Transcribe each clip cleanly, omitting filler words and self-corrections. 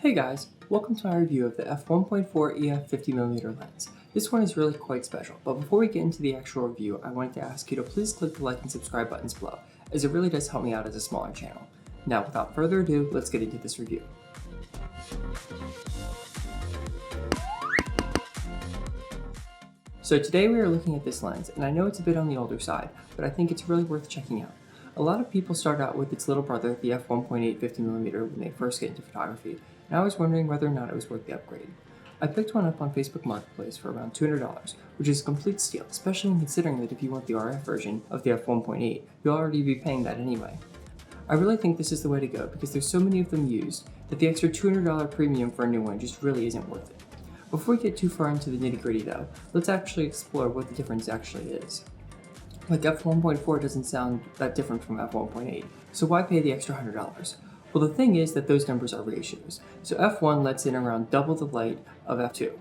Hey guys, welcome to my review of the f1.4 EF 50mm lens. This one is really quite special, but before we get into the actual review, I wanted to ask you to please click the like and subscribe buttons below, as it really does help me out as a smaller channel. Now without further ado, let's get into this review. So today we are looking at this lens, and I know it's a bit on the older side, but I think it's really worth checking out. A lot of people start out with its little brother, the f1.8 50mm, when they first get into photography, and I was wondering whether or not it was worth the upgrade. I picked one up on Facebook Marketplace for around $200, which is a complete steal, especially considering that if you want the RF version of the f1.8, you'll already be paying that anyway. I really think this is the way to go because there's so many of them used that the extra $200 premium for a new one just really isn't worth it. Before we get too far into the nitty-gritty though, let's actually explore what the difference actually is. Like f1.4 doesn't sound that different from f1.8, so why pay the extra $100? Well, the thing is that those numbers are ratios, so f1 lets in around double the light of f2.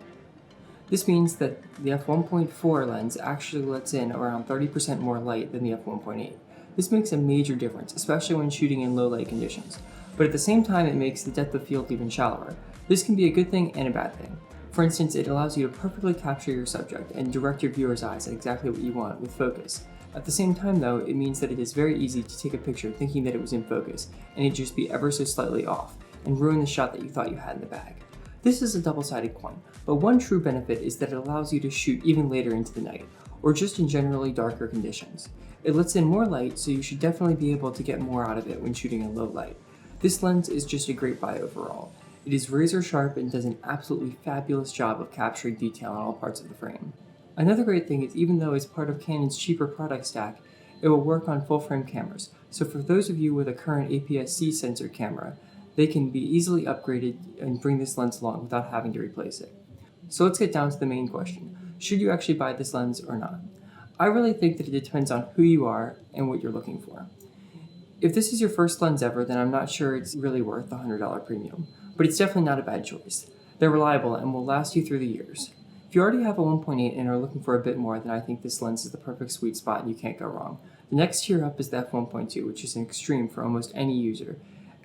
This means that the f1.4 lens actually lets in around 30% more light than the f1.8. This makes a major difference, especially when shooting in low light conditions, but at the same time it makes the depth of field even shallower. This can be a good thing and a bad thing. For instance, it allows you to perfectly capture your subject and direct your viewer's eyes at exactly what you want with focus. At the same time though, it means that it is very easy to take a picture thinking that it was in focus, and it just be ever so slightly off, and ruin the shot that you thought you had in the bag. This is a double-sided coin, but one true benefit is that it allows you to shoot even later into the night, or just in generally darker conditions. It lets in more light, so you should definitely be able to get more out of it when shooting in low light. This lens is just a great buy overall. It is razor sharp and does an absolutely fabulous job of capturing detail on all parts of the frame. Another great thing is even though it's part of Canon's cheaper product stack, it will work on full frame cameras. So for those of you with a current APS-C sensor camera, they can be easily upgraded and bring this lens along without having to replace it. So let's get down to the main question. Should you actually buy this lens or not? I really think that it depends on who you are and what you're looking for. If this is your first lens ever, then I'm not sure it's really worth the $100 premium. But it's definitely not a bad choice. They're reliable and will last you through the years. If you already have a 1.8 and are looking for a bit more, then I think this lens is the perfect sweet spot and you can't go wrong. The next tier up is the f1.2, which is an extreme for almost any user,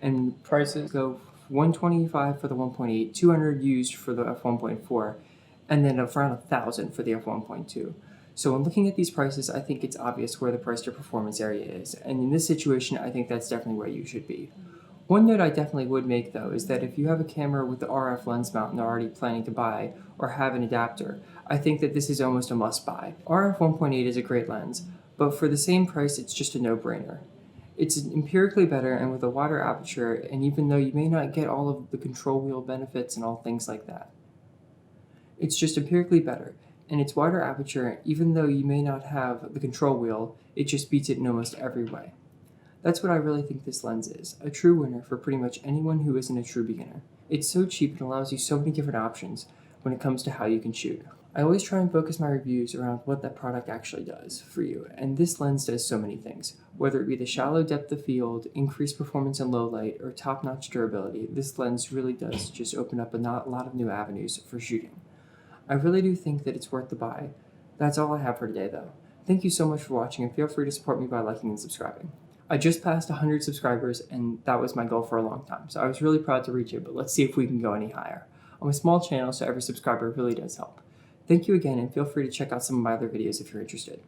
and prices go $125 for the 1.8, $200 used for the f1.4, and then around $1,000 for the f1.2. So when looking at these prices, I think it's obvious where the price to performance area is, and in this situation, I think that's definitely where you should be. One note I definitely would make though is that if you have a camera with the RF lens mount and are already planning to buy or have an adapter, I think that this is almost a must buy. RF 1.8 is a great lens, but for the same price it's just a no-brainer. It's empirically better and with a wider aperture, and even though you may not get all of the control wheel benefits and all things like that, it's just empirically better. And its wider aperture, even though you may not have the control wheel, it just beats it in almost every way. That's what I really think this lens is, a true winner for pretty much anyone who isn't a true beginner. It's so cheap and allows you so many different options when it comes to how you can shoot. I always try and focus my reviews around what that product actually does for you, and this lens does so many things. Whether it be the shallow depth of field, increased performance in low light, or top-notch durability, this lens really does just open up a lot of new avenues for shooting. I really do think that it's worth the buy. That's all I have for today though. Thank you so much for watching, and feel free to support me by liking and subscribing. I just passed 100 subscribers, and that was my goal for a long time, so I was really proud to reach it, but let's see if we can go any higher. I'm a small channel, so every subscriber really does help. Thank you again, and feel free to check out some of my other videos if you're interested.